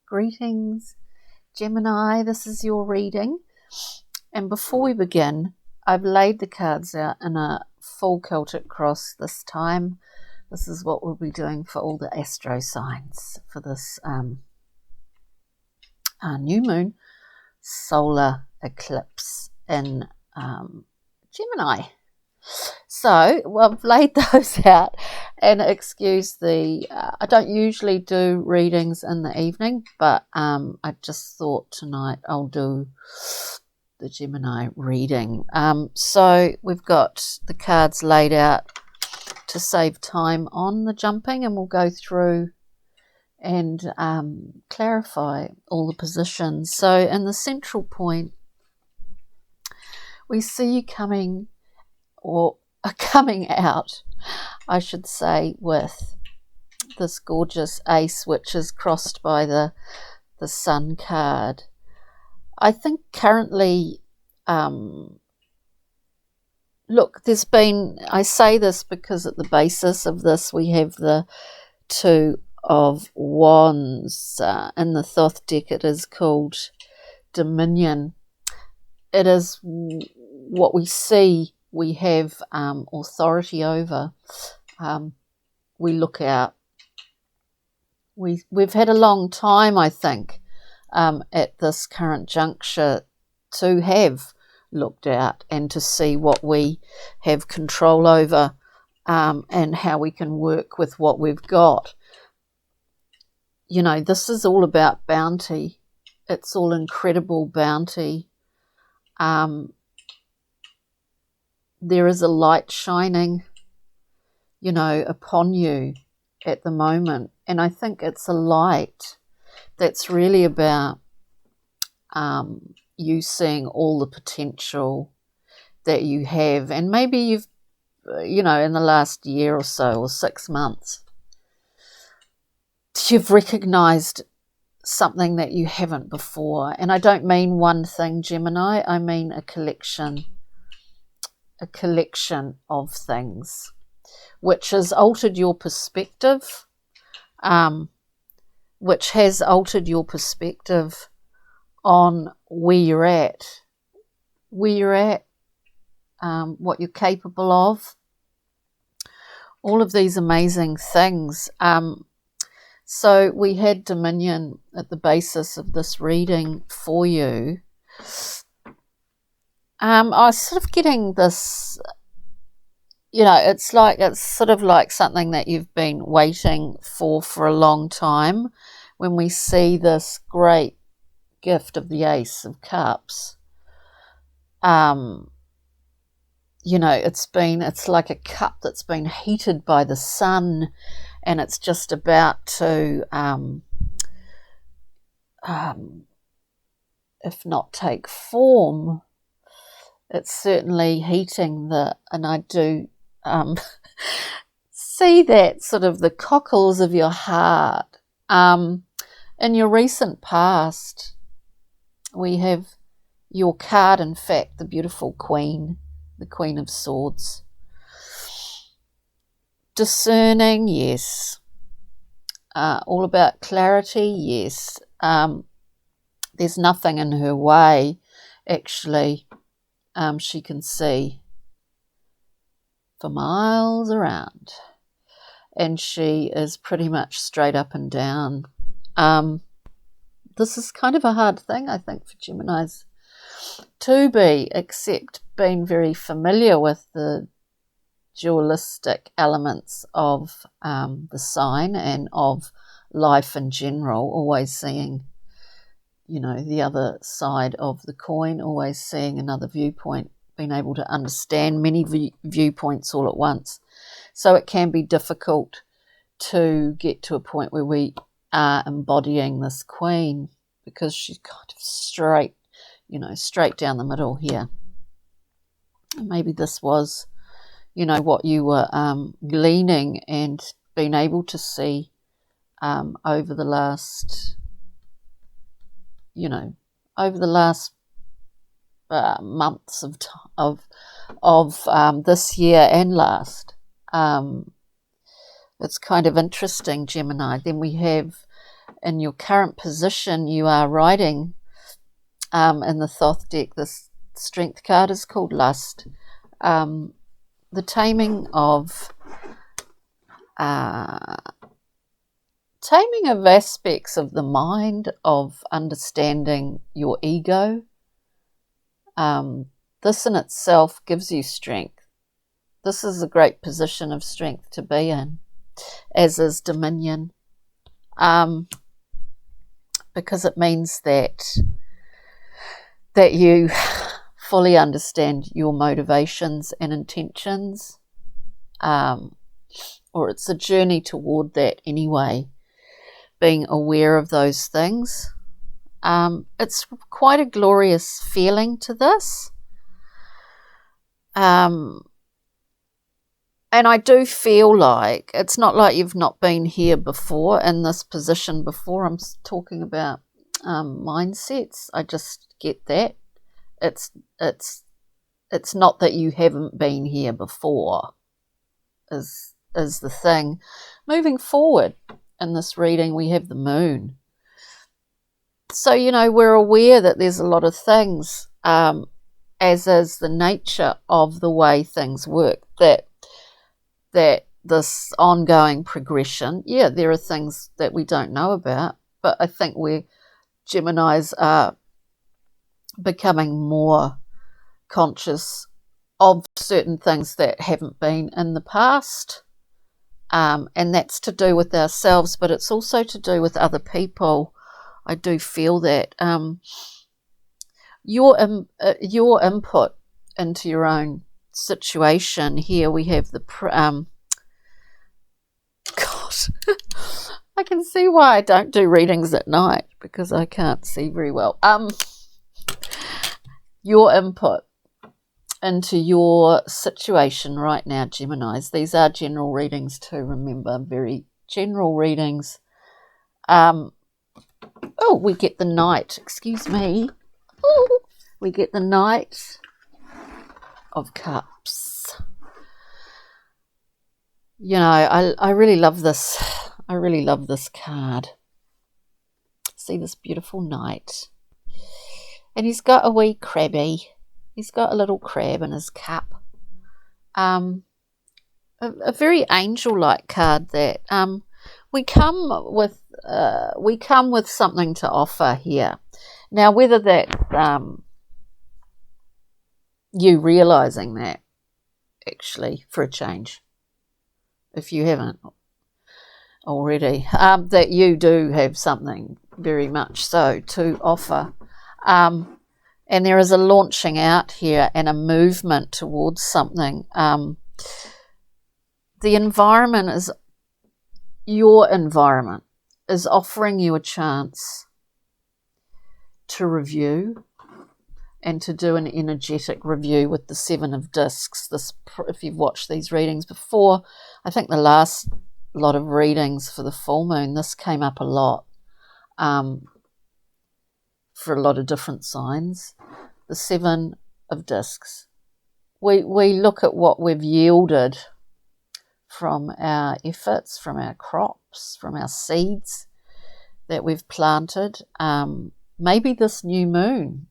Greetings, Gemini. This is your reading. And before we begin, I've laid the cards out in a full Celtic cross this time. This is what we'll be doing for all the astro signs for this new moon solar eclipse in Gemini. So, I've laid those out, and excuse the, I don't usually do readings in the evening, but I just thought tonight I'll do the Gemini reading. So we've got the cards laid out to save time on the jumping, and we'll go through and clarify all the positions. So in the central point, we see you coming out, I should say, with this gorgeous ace, which is crossed by the sun card. I think currently, look, there's been, I say this because at the basis of this we have the Two of Wands. In the Thoth deck it is called Dominion. It is what we see we have authority over. We look out. We've had a long time, I think, at this current juncture to have looked out and to see what we have control over and how we can work with what we've got. You know, this is all about bounty. It's all incredible bounty. There is a light shining, you know, upon you at the moment. And I think it's a light that's really about you seeing all the potential that you have. And maybe you've, you know, in the last year or so, or 6 months, you've recognized something that you haven't before. And I don't mean one thing, Gemini. I mean a collection of things, which has altered your perspective, which has altered your perspective on where you're at, what you're capable of, all of these amazing things. So we had Dominion at the basis of this reading for you. I was sort of getting this, you know, it's sort of like something that you've been waiting for a long time. When we see this great gift of the Ace of Cups, you know, it's like a cup that's been heated by the sun, and it's just about to, if not take form, it's certainly heating and I do see that sort of the cockles of your heart. In your recent past, we have your card, in fact, the beautiful Queen, the Queen of Swords. Discerning, yes. All about clarity, yes. There's nothing in her way, actually. She can see for miles around, and she is pretty much straight up and down. This is kind of a hard thing, I think, for Geminis to be, except being very familiar with the dualistic elements of the sign and of life in general, always seeing, you know, the other side of the coin, always seeing another viewpoint, being able to understand many viewpoints all at once. So it can be difficult to get to a point where we are embodying this Queen, because she's kind of straight, you know, straight down the middle here. And maybe this was, you know, what you were gleaning and being able to see over the last, you know, over the last months of this year and last. It's kind of interesting, Gemini. Then we have in your current position, you are riding in the Thoth deck. This strength card is called Lust. The taming of aspects of the mind, of understanding your ego. This in itself gives you strength. This is a great position of strength to be in, as is dominion, because it means that you fully understand your motivations and intentions, or it's a journey toward that anyway, being aware of those things. It's quite a glorious feeling to this. And I do feel like it's not like you've not been here before, in this position before. I'm talking about mindsets. I just get that. It's not that you haven't been here before, is the thing. Moving forward in this reading, we have the moon. So, we're aware that there's a lot of things, as is the nature of the way things work, that this ongoing progression, there are things that we don't know about, but I think Geminis are becoming more conscious of certain things that haven't been in the past, and that's to do with ourselves, but it's also to do with other people. I do feel that your input into your own situation. Here we have the God, I can see why I don't do readings at night, because I can't see very well. Your input into your situation right now, Geminis. These are general readings too, remember, very general readings. We get the Knight, excuse me. We get the Knight of Cups. I really love this. I really love this card. See this beautiful knight. And he's got a wee crabby. He's got a little crab in his cup. A very angel-like card that we come with something to offer here. Now, whether that's you realizing that, actually, for a change, if you haven't already, that you do have something very much so to offer. And there is a launching out here and a movement towards something. The environment is, your environment is offering you a chance to review and to do an energetic review with the Seven of Discs. This, if you've watched these readings before, I think the last lot of readings for the full moon, this came up a lot for a lot of different signs. The Seven of Discs. We look at what we've yielded from our efforts, from our crops, from our seeds that we've planted. Maybe this new moon,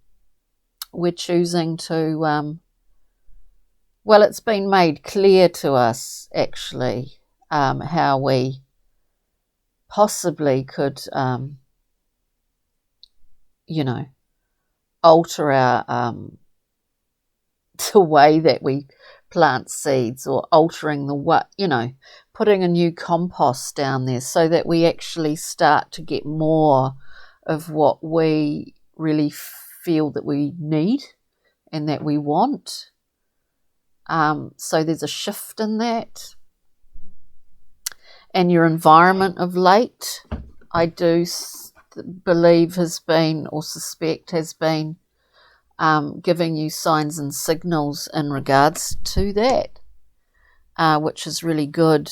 we're choosing to, it's been made clear to us, actually, how we possibly could, alter our, the way that we plant seeds, or altering the what, putting a new compost down there so that we actually start to get more of what we really feel that we need and that we want. So there's a shift in that. And your environment of late, I do believe has been, or suspect has been, giving you signs and signals in regards to that, which is really good.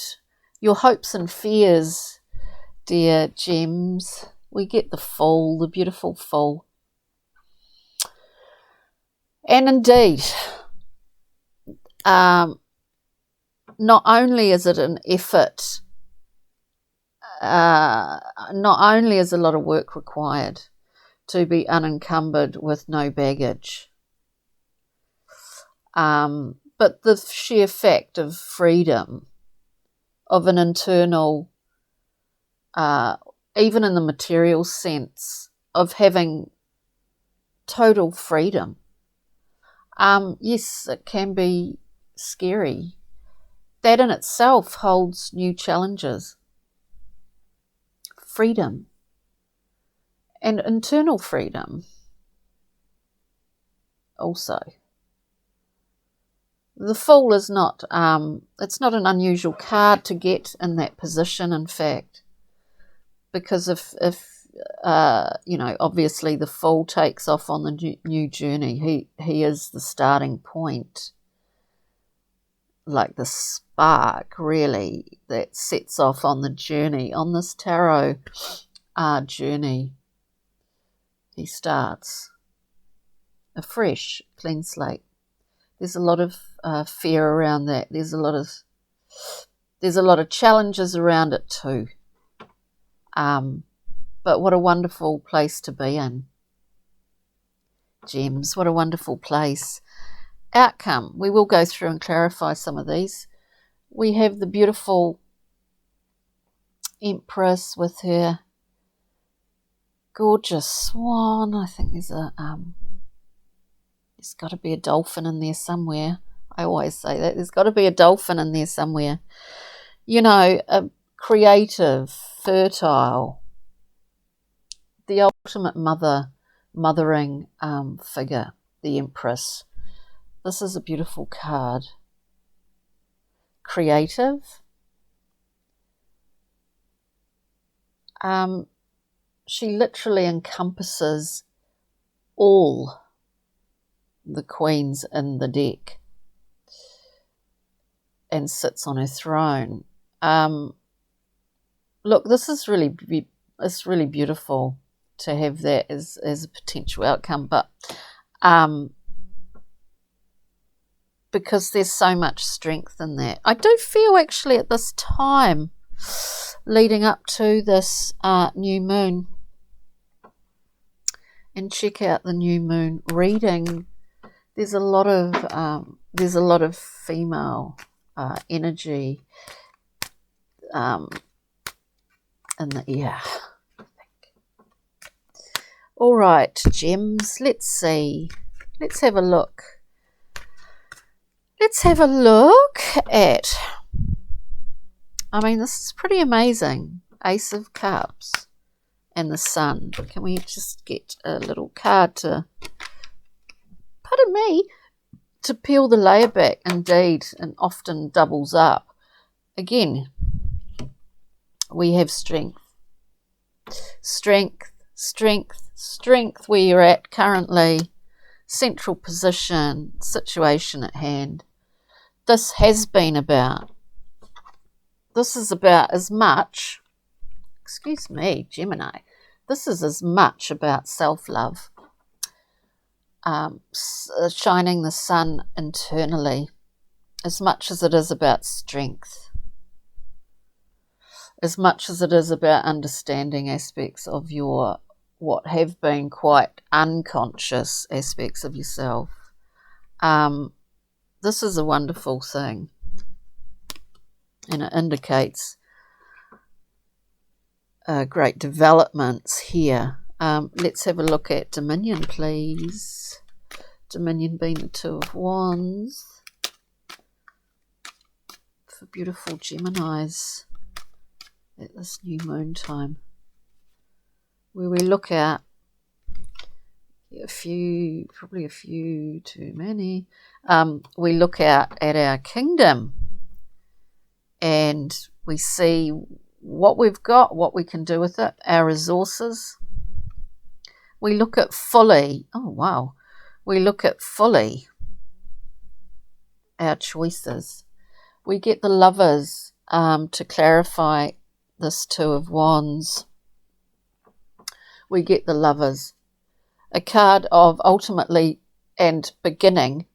Your hopes and fears, dear gems, we get the Fool, the beautiful Fool. And indeed, not only is it an effort not only is a lot of work required to be unencumbered with no baggage, but the sheer fact of freedom, of an internal, even in the material sense, of having total freedom. Yes, it can be scary. That in itself holds new challenges. Freedom and internal freedom also. The Fool is not, it's not an unusual card to get in that position, in fact, because if obviously the Fool takes off on the new journey. He is the starting point, like the spark, really, that sets off on the journey, on this tarot journey. He starts a fresh, clean slate. There's a lot of fear around that. There's a lot of challenges around it too. But what a wonderful place to be in. Gems, what a wonderful place. Outcome. We will go through and clarify some of these. We have the beautiful Empress with her gorgeous swan. I think there's got to be a dolphin in there somewhere. I always say that. There's got to be a dolphin in there somewhere. A creative, fertile, the ultimate mothering figure, the Empress. This is a beautiful card. Creative. She literally encompasses all the queens in the deck and sits on her throne. Look, this is it's really beautiful to have that as a potential outcome, but because there's so much strength in that. I do feel actually at this time leading up to this new moon, and check out the new moon reading. There's a lot of female energy in the air, I think. All right, gems. Let's see. Let's have a look. Let's have a look at. This is pretty amazing. Ace of Cups and the Sun. Can we just get a little card to, pardon me, to peel the layer back? Indeed, and often doubles up. Again, we have strength. Strength, strength, strength where you're at currently. Central position, situation at hand. This is about as much, excuse me, Gemini, this is as much about self-love, shining the sun internally, as much as it is about strength, as much as it is about understanding aspects of what have been quite unconscious aspects of yourself. This is a wonderful thing, and it indicates great developments here. Let's have a look at Dominion, please. Dominion being the Two of Wands for beautiful Geminis at this new moon time, where we look at probably a few too many. We look out at our kingdom and we see what we've got, what we can do with it, our resources. We look at fully, we look at fully our choices. We get the Lovers to clarify this Two of Wands. We get the Lovers, a card of ultimately and beginning,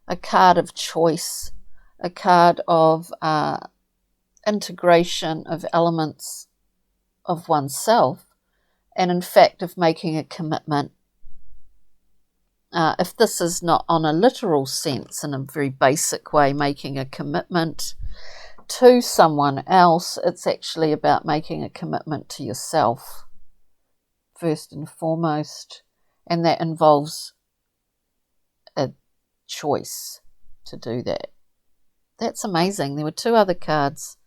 a card of choice, a card of integration of elements of oneself, and in fact of making a commitment. If this is not on a literal sense, in a very basic way, making a commitment to someone else, it's actually about making a commitment to yourself first and foremost, and that involves a choice to do that. That's amazing. There were 2 other cards.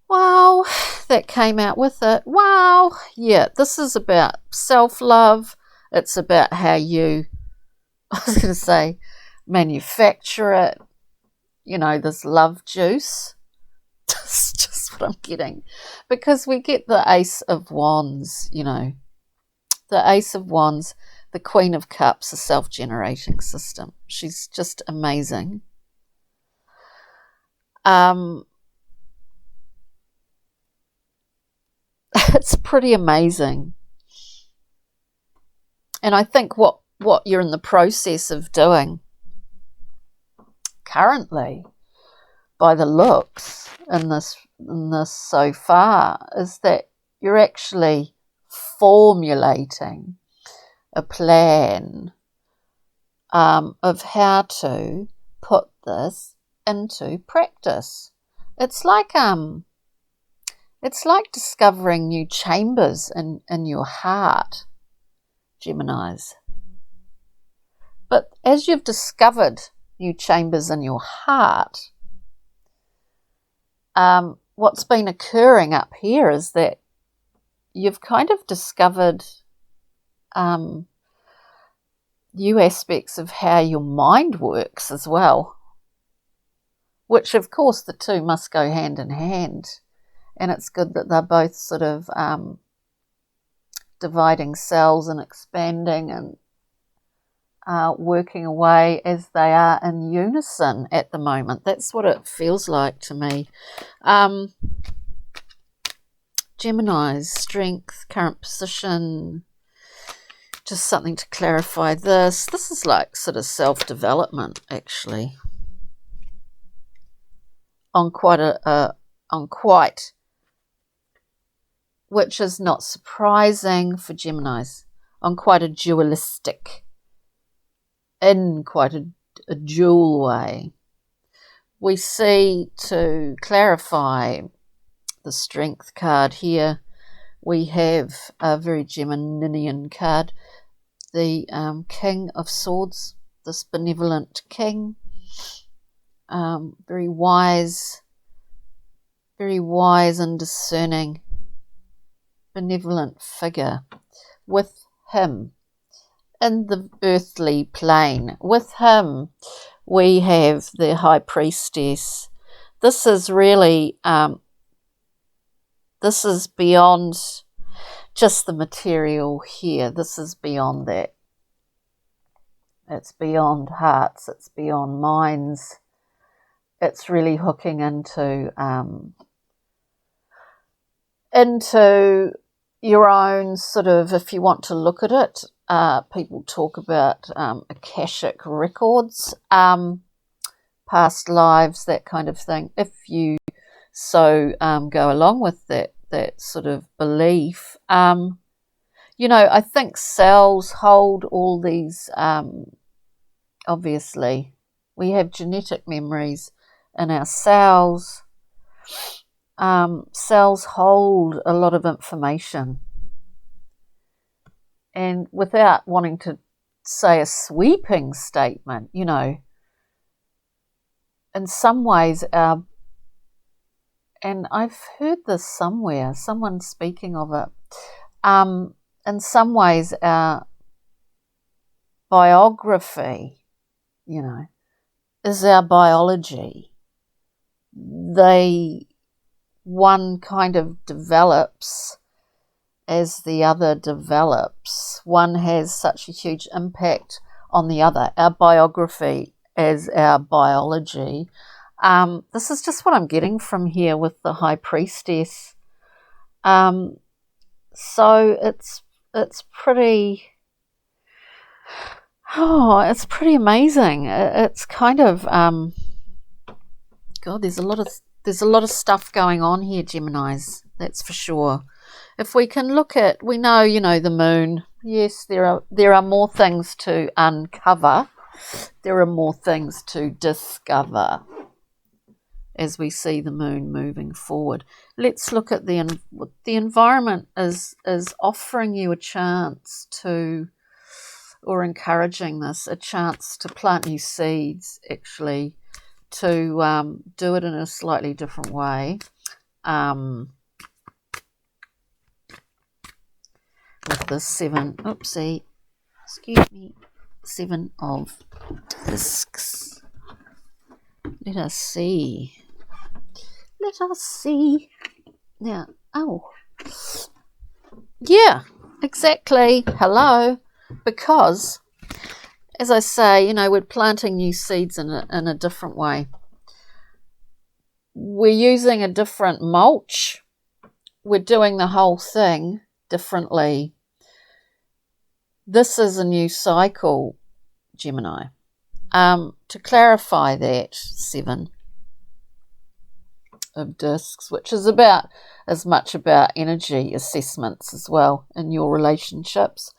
Wow, that came out with it. Wow, yeah, this is about self-love. It's about how you, I was going to say, manufacture it. You know, this love juice. That's just what I'm getting. Because we get the Ace of Wands, you know. The Ace of Wands, the Queen of Cups, a self-generating system. She's just amazing. It's pretty amazing. And I think what you're in the process of doing currently, by the looks in this so far, is that you're actually formulating a plan of how to put this into practice. It's like discovering new chambers in your heart, Geminis. But as you've discovered new chambers in your heart, what's been occurring up here is that you've kind of discovered new aspects of how your mind works as well, which of course the 2 must go hand in hand, and it's good that they're both sort of dividing cells and expanding and working away as they are in unison at the moment. That's what it feels like to me. Gemini's strength, current position, just something to clarify this. This is like sort of self-development, actually, on quite, which is not surprising for Geminis, on quite a dualistic, in quite a dual way. We see, to clarify the strength card here, we have a very Geminian card, the King of Swords, this benevolent king, very wise and discerning, benevolent figure. With him in the earthly plane, with him we have the High Priestess. This is really this is beyond just the material here. This is beyond that. It's beyond hearts. It's beyond minds. It's really hooking into your own sort of, if you want to look at it, people talk about Akashic records, past lives, that kind of thing. If you so go along with that sort of belief, you know, I think cells hold all these, obviously, we have genetic memories in our cells. Cells hold a lot of information. And without wanting to say a sweeping statement, you know, in some ways and I've heard this somewhere, someone speaking of it, in some ways our biography, you know, is our biology. One kind of develops as the other develops. One has such a huge impact on the other. Our biography as our biology. This is just what I'm getting from here with the High Priestess. So it's pretty. Oh, it's pretty amazing. It's kind of God. There's a lot of stuff going on here, Geminis. that's for sure. If we can look at, we know, the moon, yes, there are more things to uncover. There are more things to discover as we see the moon moving forward. Let's look at the environment is offering you a chance to, or encouraging this, a chance to plant new seeds, actually, to do it in a slightly different way. With the 7, oopsie, excuse me, 7 of discs. Let us see. Now, yeah, exactly. Hello. Because, as I say, we're planting new seeds in a different way. We're using a different mulch. We're doing the whole thing differently. This is a new cycle, Gemini. To clarify that, 7 of discs, which is about as much about energy assessments as well in your relationships.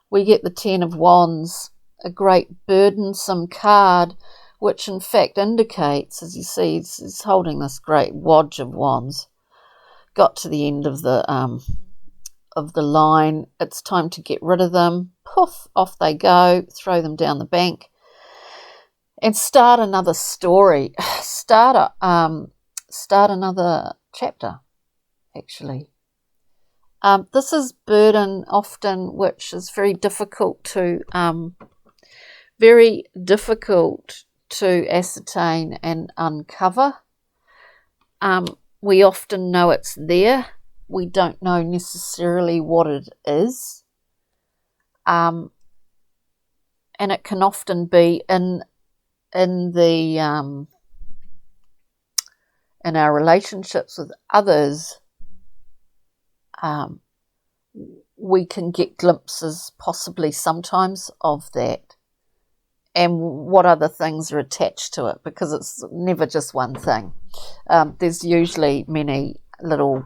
We get the 10 of Wands, a great burdensome card, which in fact indicates, as you see, he's holding this great wodge of wands. Got to the end of the line. It's time to get rid of them. Poof, off they go. Throw them down the bank and start another story. Start another chapter, actually. This is burden often, which is very difficult to ascertain and uncover. We often know it's there. We don't know necessarily what it is. And it can often be in our relationships with others. We can get glimpses possibly sometimes of that and what other things are attached to it, because it's never just one thing. There's usually many little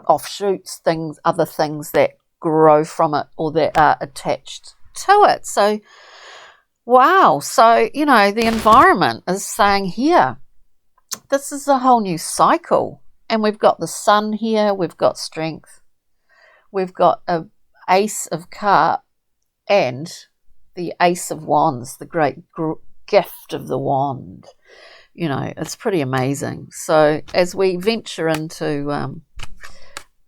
offshoots, other things that grow from it or that are attached to it. So, wow. So, the environment is saying here, this is a whole new cycle. And we've got the sun here, we've got strength, we've got an ace of cups and the ace of wands, the great gift of the wand. It's pretty amazing. So as we venture into,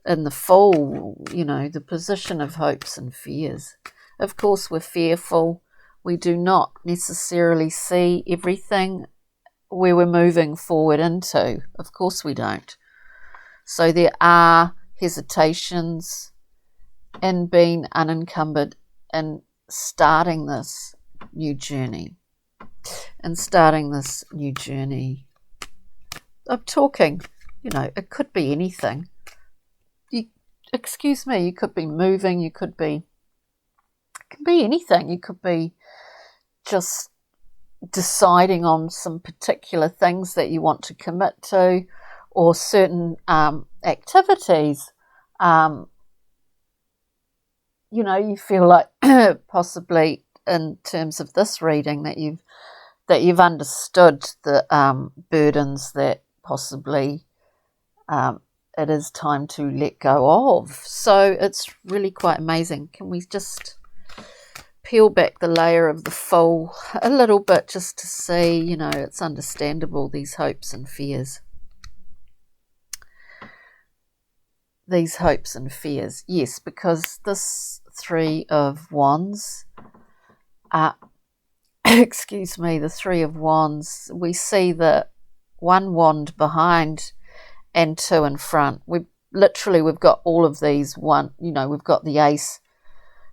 in the fall, the position of hopes and fears, of course we're fearful. We do not necessarily see everything where we're moving forward into. Of course we don't. So there are hesitations in being unencumbered and starting this new journey. I'm talking, it could be anything. You could be moving, it can be anything. You could be just deciding on some particular things that you want to commit to, or certain activities. You feel like possibly in terms of this reading that you've understood the burdens that possibly it is time to let go of. So it's really quite amazing. Can we just peel back the layer of the fool a little bit just to see, it's understandable, these hopes and fears. Yes, because this 3 of wands, the 3 of wands, we see the 1 wand behind and 2 in front. We've got all of these. We've got the ace,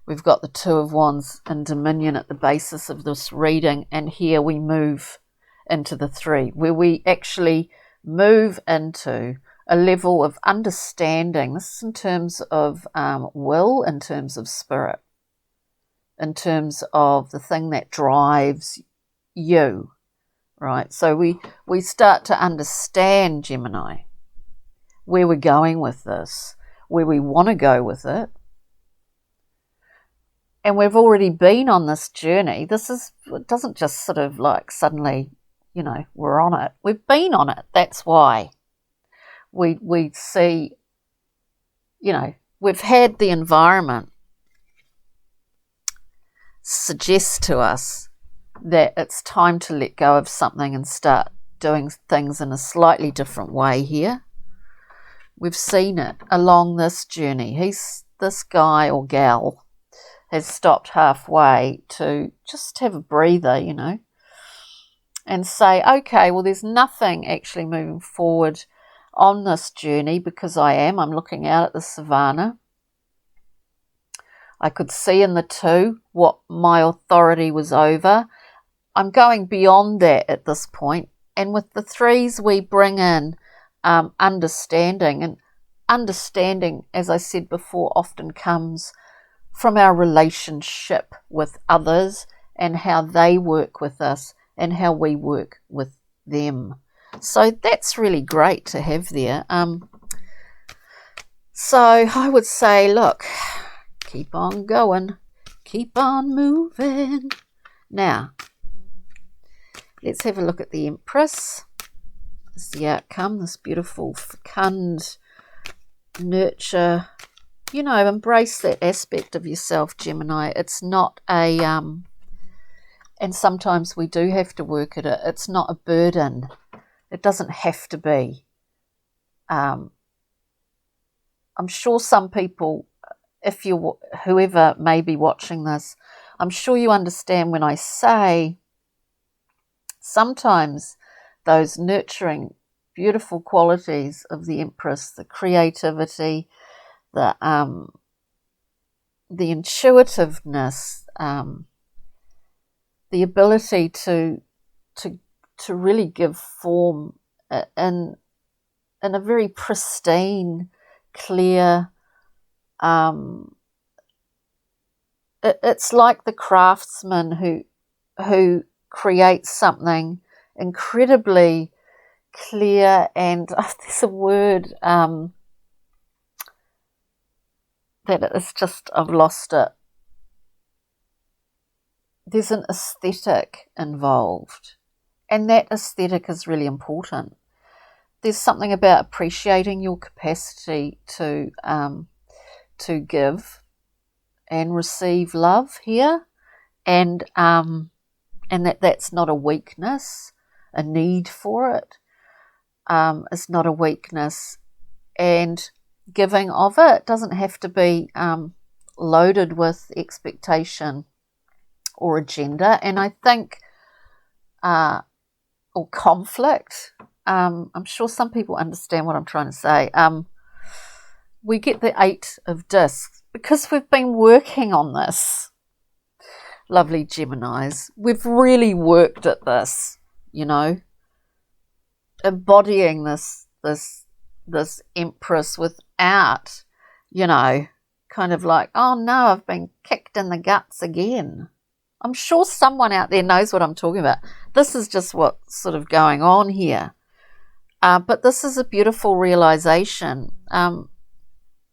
we've got the 2 of wands in dominion at the basis of this reading, and here we move into the 3, where we actually move into a level of understanding. This is in terms of will, in terms of spirit, in terms of the thing that drives you, right? So we start to understand, Gemini, where we're going with this, where we want to go with it. And we've already been on this journey. It doesn't just sort of like suddenly, we're on it. We've been on it. That's why we see, we've had the environment suggest to us that it's time to let go of something and start doing things in a slightly different way here. We've seen it along this journey. This guy or gal has stopped halfway to just have a breather, and say, okay, well, there's nothing actually moving forward on this journey because I'm looking out at the savannah. I could see in the 2 what my authority was over. I'm going beyond that at this point. And with the 3s, we bring in understanding. And understanding, as I said before, often comes from our relationship with others and how they work with us and how we work with them. So that's really great to have there. So I would say, look, keep on going, keep on moving. Now, let's have a look at the Empress. This is the outcome, this beautiful, fecund, nurture. Embrace that aspect of yourself, Gemini. It's not a, and sometimes we do have to work at it. It's not a burden. It doesn't have to be. I'm sure some people, whoever may be watching this, I'm sure you understand when I say sometimes those nurturing, beautiful qualities of the Empress, the creativity, the intuitiveness, the ability to really give form in a very pristine, clear. It's like the craftsman who creates something incredibly clear and there's a word that it's just, I've lost it. There's an aesthetic involved, and that aesthetic is really important. There's something about appreciating your capacity to give and receive love here, and that's not a weakness. A need for it is not a weakness, and giving of it doesn't have to be loaded with expectation or agenda, and I think or conflict. I'm sure some people understand what I'm trying to say. We get the 8 of discs because we've been working on this. Lovely Geminis, we've really worked at this, embodying this Empress without, kind of like, oh no, I've been kicked in the guts again. I'm sure someone out there knows what I'm talking about. This is just what's sort of going on here. But this is a beautiful realization. And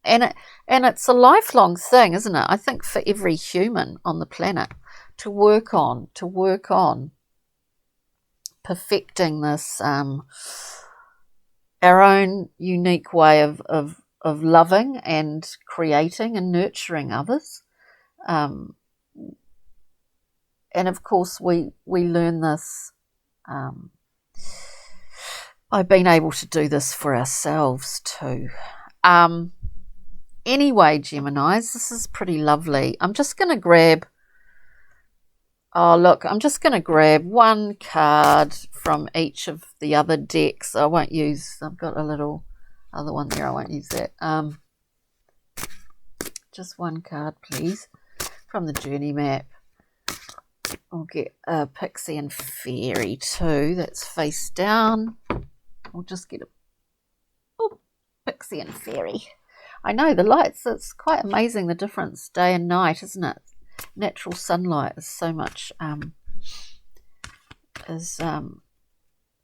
it's a lifelong thing, isn't it? I think for every human on the planet to work on perfecting this, our own unique way of loving and creating and nurturing others. And of course we learn this by being able to do this for ourselves too. Anyway, Geminis, this is pretty lovely. I'm just going to grab one card from each of the other decks. I've got a little other one there. I won't use that. Just one card, please, from the journey map. I'll get a pixie and fairy too. That's face down. I'll just get a pixie and fairy. I know the lights, it's quite amazing the difference day and night, isn't it? Natural sunlight is so much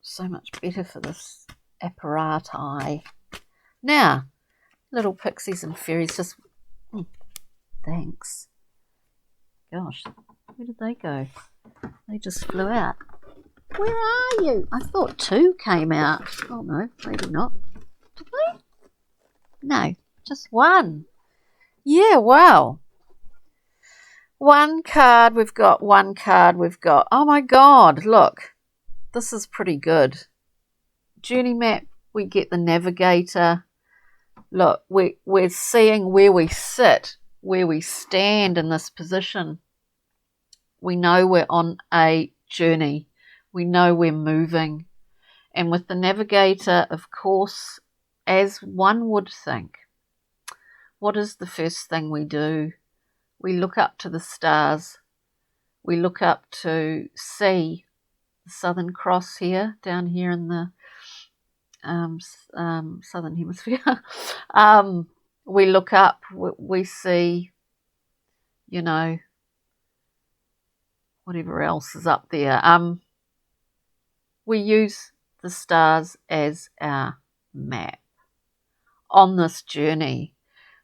so much better for this AROHANUI. Now, little pixies and fairies just... thanks. Gosh, where did they go? They just flew out. Where are you? I thought 2 came out. Oh no, maybe not. Did they? No, just 1. Yeah, wow. 1 card, we've got 1 card, we've got... Oh my God, look. This is pretty good. Journey map, we get the navigator. Look, we're seeing where we sit, where we stand in this position. We know we're on a journey. We know we're moving. And with the navigator, of course, as one would think, what is the first thing we do? We look up to the stars. We look up to see the Southern Cross here, down here in the Southern Hemisphere. We look up, we see, you know, whatever else is up there. We use the stars as our map on this journey.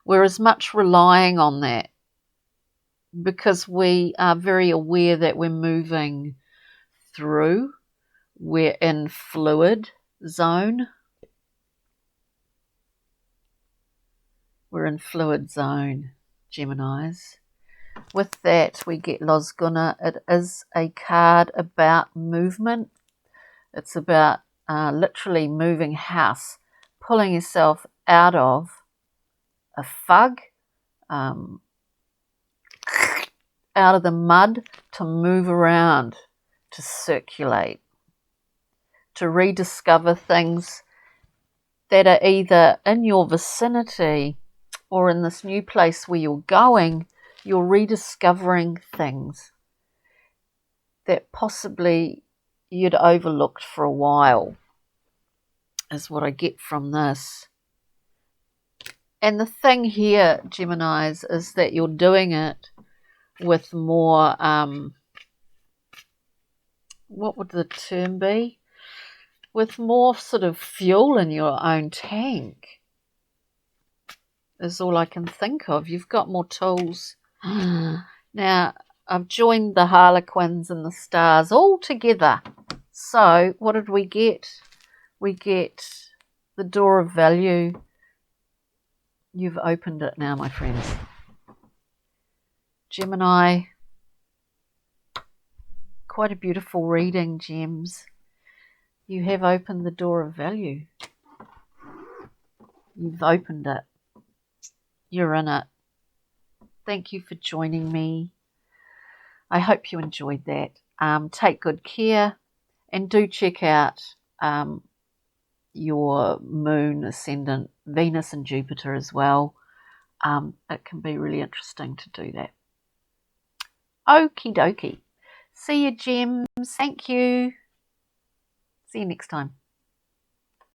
We're as much relying on that because we are very aware that we're moving through. We're in fluid zone. We're in fluid zone, Geminis. With that, we get Losguna. It is a card about movement. It's about literally moving house, pulling yourself out of a fug, out of the mud, to move around, to circulate, to rediscover things that are either in your vicinity or in this new place where you're going. You're rediscovering things that possibly you'd overlooked for a while, is what I get from this. And the thing here, Geminis, is that you're doing it with more, what would the term be? With more sort of fuel in your own tank, is all I can think of. You've got more tools. Now, I've joined the Harlequins and the stars all together. So, what did we get? We get the door of value. You've opened it now, my friends. Gemini, quite a beautiful reading, gems. You have opened the door of value. You've opened it. You're in it. Thank you for joining me. I hope you enjoyed that. Take good care, and do check out your moon, ascendant, Venus and Jupiter as well. It can be really interesting to do that. Okie dokie. See you, gems. Thank you. See you next time.